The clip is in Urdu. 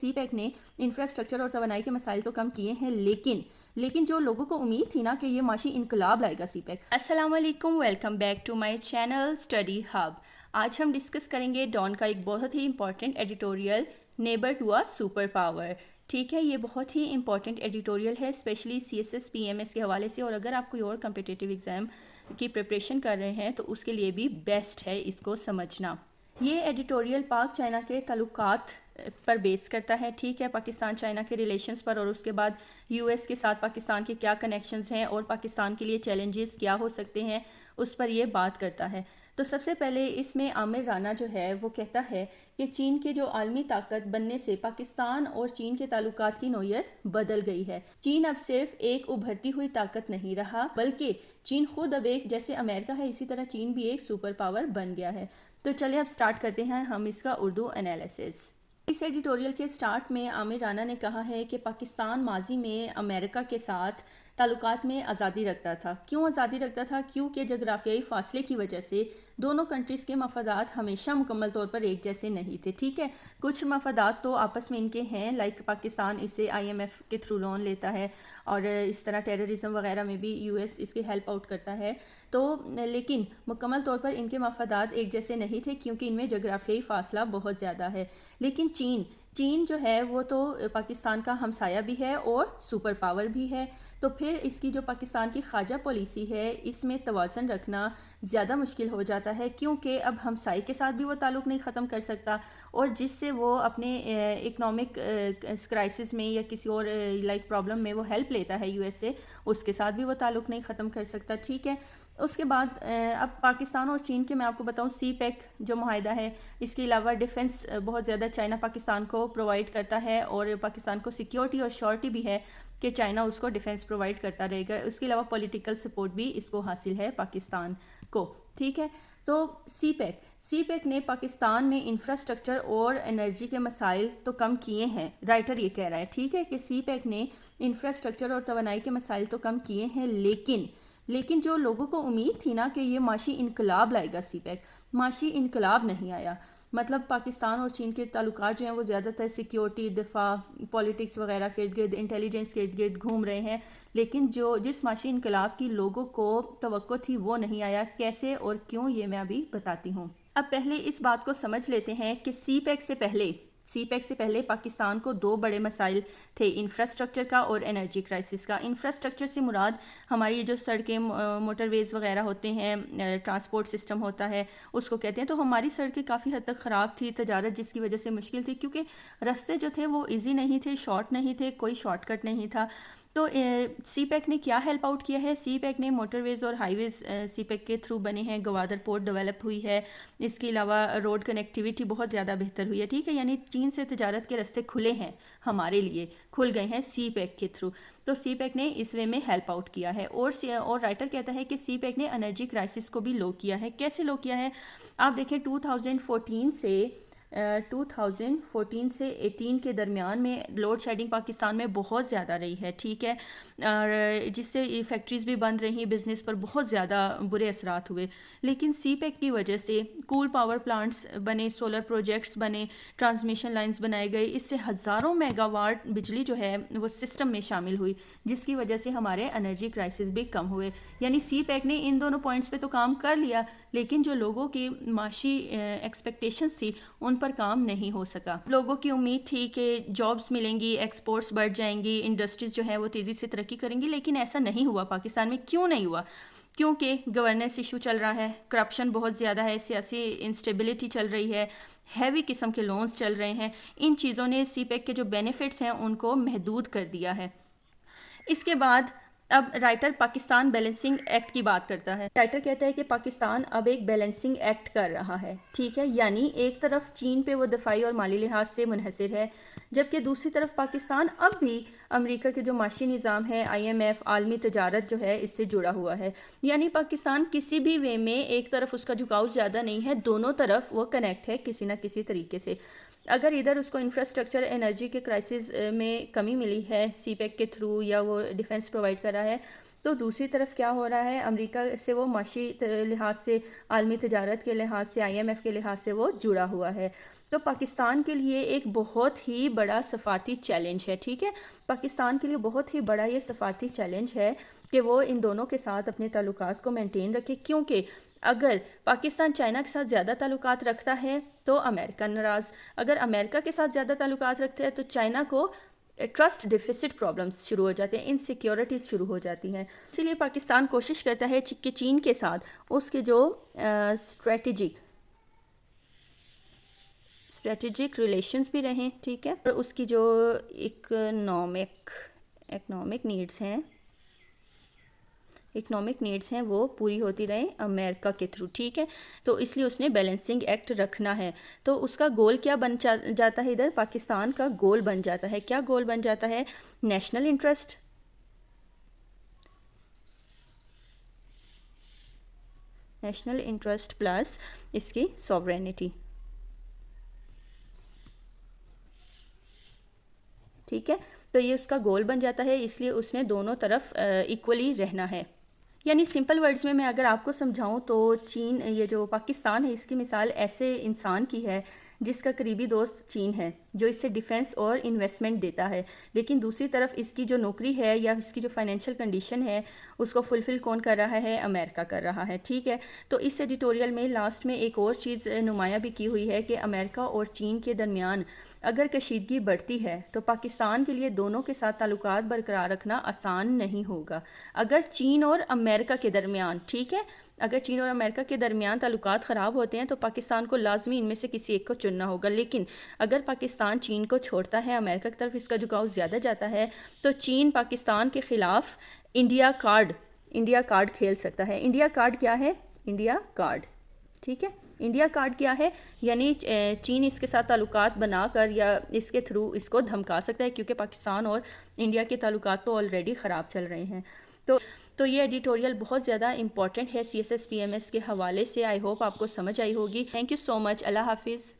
سی پیک نے انفراسٹرکچر اور توانائی کے مسائل تو کم کیے ہیں لیکن جو لوگوں کو امید تھی نا کہ یہ معاشی انقلاب لائے گا سی پیک۔ السلام علیکم، welcome back to my channel Study Hub. آج ہم ڈسکس کریں گے ڈان کا ایک بہت ہی important editorial, neighbour to a super power. ٹھیک ہے، یہ بہت ہی امپورٹنٹ ایڈیٹوریل ہے اسپیشلی CSS PMS کے حوالے سے، اور اگر آپ کوئی اور کمپٹیٹیو ایگزام کی پریپریشن کر رہے ہیں تو اس کے لیے بھی بیسٹ ہے اس کو سمجھنا۔ یہ ایڈیٹوریل پاک چائنا کے تعلقات پر بیس کرتا ہے، ٹھیک ہے، پاکستان چائنا کے ریلیشنز پر، اور اس کے بعد US کے ساتھ پاکستان کے کیا کنیکشنز ہیں اور پاکستان کے لیے چیلنجز کیا ہو سکتے ہیں، اس پر یہ بات کرتا ہے۔ تو سب سے پہلے اس میں عامر رانا جو ہے وہ کہتا ہے کہ چین کے جو عالمی طاقت بننے سے پاکستان اور چین کے تعلقات کی نوعیت بدل گئی ہے۔ چین اب صرف ایک ابھرتی ہوئی طاقت نہیں رہا، بلکہ چین خود اب ایک، جیسے امریکہ ہے اسی طرح چین بھی ایک سپر پاور بن گیا ہے۔ تو چلیں اب سٹارٹ کرتے ہیں ہم اس کا اردو انالیسس۔ اس ایڈیٹوریل کے سٹارٹ میں عامر رانا نے کہا ہے کہ پاکستان ماضی میں امریکہ کے ساتھ تعلقات میں آزادی رکھتا تھا۔ کیوں آزادی رکھتا تھا؟ کیونکہ جغرافیائی فاصلے کی وجہ سے دونوں کنٹریز کے مفادات ہمیشہ مکمل طور پر ایک جیسے نہیں تھے، ٹھیک ہے۔ کچھ مفادات تو آپس میں ان کے ہیں، لائک پاکستان اسے IMF کے تھرو لون لیتا ہے، اور اس طرح ٹیررزم وغیرہ میں بھی US اس کی ہیلپ آؤٹ کرتا ہے، تو لیکن مکمل طور پر ان کے مفادات ایک جیسے نہیں تھے کیونکہ ان میں جغرافیائی فاصلہ بہت زیادہ ہے۔ لیکن چین جو ہے وہ تو پاکستان کا ہمسایہ بھی ہے اور سپر پاور بھی ہے، تو پھر اس کی جو پاکستان کی خارجہ پالیسی ہے اس میں توازن رکھنا زیادہ مشکل ہو جاتا ہے، کیونکہ اب ہمسائے کے ساتھ بھی وہ تعلق نہیں ختم کر سکتا، اور جس سے وہ اپنے اکنامک کرائسس میں یا کسی اور لائک پرابلم میں وہ ہیلپ لیتا ہے US سے، اس کے ساتھ بھی وہ تعلق نہیں ختم کر سکتا، ٹھیک ہے۔ اس کے بعد اب پاکستان اور چین کے میں آپ کو بتاؤں سی پیک جو معاہدہ ہے، اس کے علاوہ ڈیفنس بہت زیادہ چائنا پاکستان کو پرووائڈ کرتا ہے، اور پاکستان کو سیکیورٹی اور شورٹی بھی ہے کہ چائنا اس کو ڈیفنس پرووائڈ کرتا رہے گا۔ اس کے علاوہ پولیٹیکل سپورٹ بھی اس کو حاصل ہے پاکستان کو، ٹھیک ہے۔ تو سی پیک نے پاکستان میں انفراسٹرکچر اور انرجی کے مسائل تو کم کیے ہیں، رائٹر یہ کہہ رہا ہے، ٹھیک ہے، کہ سی پیک نے انفراسٹرکچر اور توانائی کے مسائل تو کم کیے ہیں، لیکن جو لوگوں کو امید تھی نا کہ یہ معاشی انقلاب لائے گا سی پیک، معاشی انقلاب نہیں آیا۔ مطلب پاکستان اور چین کے تعلقات جو ہیں وہ زیادہ تر سیکیورٹی، دفاع، پولیٹکس وغیرہ کے ارد گرد، انٹیلیجنس کے ارد گرد گھوم رہے ہیں، لیکن جس معاشی انقلاب کی لوگوں کو توقع تھی وہ نہیں آیا۔ کیسے اور کیوں، یہ میں ابھی بتاتی ہوں۔ اب پہلے اس بات کو سمجھ لیتے ہیں کہ سی پیک سے پہلے پاکستان کو دو بڑے مسائل تھے، انفراسٹرکچر کا اور انرجی کرائسس کا۔ انفراسٹرکچر سے مراد ہماری جو سڑکیں، موٹر ویز وغیرہ ہوتے ہیں، ٹرانسپورٹ سسٹم ہوتا ہے، اس کو کہتے ہیں۔ تو ہماری سڑکیں کافی حد تک خراب تھی، تجارت جس کی وجہ سے مشکل تھی، کیونکہ راستے جو تھے وہ ایزی نہیں تھے، شارٹ نہیں تھے، کوئی شارٹ کٹ نہیں تھا۔ تو سی پیک نے کیا ہیلپ آؤٹ کیا ہے؟ سی پیک نے موٹر ویز اور ہائی ویز سی پیک کے تھرو بنے ہیں، گوادر پورٹ ڈیولپ ہوئی ہے، اس کے علاوہ روڈ کنیکٹیویٹی بہت زیادہ بہتر ہوئی ہے، ٹھیک ہے، یعنی چین سے تجارت کے راستے کھلے ہیں، ہمارے لیے کھل گئے ہیں سی پیک کے تھرو۔ تو سی پیک نے اس وے میں ہیلپ آؤٹ کیا ہے، اور رائٹر کہتا ہے کہ سی پیک نے انرجی کرائسس کو بھی لو کیا ہے۔ کیسے لو کیا ہے؟ آپ دیکھیں 2014 سے 18 کے درمیان میں لوڈ شیڈنگ پاکستان میں بہت زیادہ رہی ہے، ٹھیک ہے، اور جس سے فیکٹریز بھی بند رہی، بزنس پر بہت زیادہ برے اثرات ہوئے۔ لیکن سی پیک کی وجہ سے کول پاور پلانٹس بنے، سولر پروجیکٹس بنے، ٹرانسمیشن لائنز بنائے گئے، اس سے ہزاروں میگا واٹ بجلی جو ہے وہ سسٹم میں شامل ہوئی، جس کی وجہ سے ہمارے انرجی کرائسس بھی کم ہوئے۔ یعنی سی پیک نے ان دونوں پوائنٹس پہ تو کام کر لیا، لیکن جو لوگوں کی معاشی ایکسپیکٹیشنز تھی ان پر کام نہیں ہو سکا۔ لوگوں کی امید تھی کہ جابز ملیں گی، ایکسپورٹس بڑھ جائیں گی، انڈسٹریز جو ہیں وہ تیزی سے ترقی کریں گی، لیکن ایسا نہیں ہوا پاکستان میں۔ کیوں نہیں ہوا؟ کیونکہ گورننس ایشو چل رہا ہے، کرپشن بہت زیادہ ہے، سیاسی انسٹیبلٹی چل رہی ہے، ہیوی قسم کے لونز چل رہے ہیں۔ ان چیزوں نے سی پیک کے جو بینیفٹس ہیں ان کو محدود کر دیا ہے۔ اس کے بعد اب رائٹر پاکستان بیلنسنگ ایکٹ کی بات کرتا ہے۔ رائٹر کہتا ہے کہ پاکستان اب ایک بیلنسنگ ایکٹ کر رہا ہے، ٹھیک ہے، یعنی ایک طرف چین پہ وہ دفاعی اور مالی لحاظ سے منحصر ہے، جبکہ دوسری طرف پاکستان اب بھی امریکہ کے جو معاشی نظام ہے، IMF، عالمی تجارت جو ہے، اس سے جڑا ہوا ہے۔ یعنی پاکستان کسی بھی وے میں ایک طرف اس کا جھکاؤ زیادہ نہیں ہے، دونوں طرف وہ کنیکٹ ہے کسی نہ کسی طریقے سے۔ اگر ادھر اس کو انفراسٹرکچر، انرجی کے کرائسس میں کمی ملی ہے سی پیک کے تھرو، یا وہ ڈیفنس پرووائڈ کر رہا ہے، تو دوسری طرف کیا ہو رہا ہے؟ امریکہ سے وہ معاشی لحاظ سے، عالمی تجارت کے لحاظ سے، IMF کے لحاظ سے وہ جڑا ہوا ہے۔ تو پاکستان کے لیے ایک بہت ہی بڑا سفارتی چیلنج ہے، ٹھیک ہے، پاکستان کے لیے بہت ہی بڑا یہ سفارتی چیلنج ہے کہ وہ ان دونوں کے ساتھ اپنے تعلقات کو مینٹین رکھے، کیونکہ اگر پاکستان چائنا کے ساتھ زیادہ تعلقات رکھتا ہے تو امریکہ ناراض، اگر امریکہ کے ساتھ زیادہ تعلقات رکھتا ہے تو چائنا کو ٹرسٹ ڈیفیسٹ پرابلمز شروع ہو جاتے ہیں، انسیکیورٹیز شروع ہو جاتی ہیں، اسی لیے پاکستان کوشش کرتا ہے کہ چین کے ساتھ اس کے جو اسٹریٹجک ریلیشنز بھی رہیں، ٹھیک ہے، اور اس کی جو اکنامک نیڈز ہیں وہ پوری ہوتی رہیں امریکہ کے تھرو، ٹھیک ہے، تو اس لیے اس نے بیلنسنگ ایکٹ رکھنا ہے۔ تو اس کا گول کیا بن جاتا ہے، ادھر پاکستان کا گول بن جاتا ہے، کیا گول بن جاتا ہے؟ نیشنل انٹرسٹ پلس اس کی سوورینٹی، ٹھیک ہے، تو یہ اس کا گول بن جاتا ہے، اس لیے اس نے دونوں طرف ایکولی رہنا ہے۔ یعنی سمپل ورڈز میں اگر آپ کو سمجھاؤں تو چین، یہ جو پاکستان ہے، اس کی مثال ایسے انسان کی ہے جس کا قریبی دوست چین ہے، جو اس سے ڈیفنس اور انویسٹمنٹ دیتا ہے، لیکن دوسری طرف اس کی جو نوکری ہے یا اس کی جو فائنینشیل کنڈیشن ہے اس کو فلفل کون کر رہا ہے؟ امریکہ کر رہا ہے، ٹھیک ہے۔ تو اس ایڈیٹوریل میں لاسٹ میں ایک اور چیز نمایاں بھی کی ہوئی ہے کہ امریکہ اور چین کے درمیان اگر کشیدگی بڑھتی ہے تو پاکستان کے لیے دونوں کے ساتھ تعلقات برقرار رکھنا آسان نہیں ہوگا۔ اگر چین اور امریکہ کے درمیان، ٹھیک ہے، اگر چین اور امریکہ کے درمیان تعلقات خراب ہوتے ہیں تو پاکستان کو لازمی ان میں سے کسی ایک کو چننا ہوگا، لیکن اگر پاکستان چین کو چھوڑتا ہے، امریکہ کی طرف اس کا جھکاؤ زیادہ جاتا ہے، تو چین پاکستان کے خلاف انڈیا کارڈ کھیل سکتا ہے۔ انڈیا کارڈ کیا ہے؟ انڈیا کارڈ، ٹھیک ہے، انڈیا کارڈ کیا ہے؟ یعنی چین اس کے ساتھ تعلقات بنا کر یا اس کے تھرو اس کو دھمکا سکتا ہے، کیونکہ پاکستان اور انڈیا کے تعلقات تو آلریڈی خراب چل رہے ہیں۔ تو یہ ایڈیٹوریل بہت زیادہ امپورٹنٹ ہے CSS PMS کے حوالے سے، آئی ہوپ آپ کو سمجھ آئی ہوگی۔ تھینک یو سو مچ، اللہ حافظ۔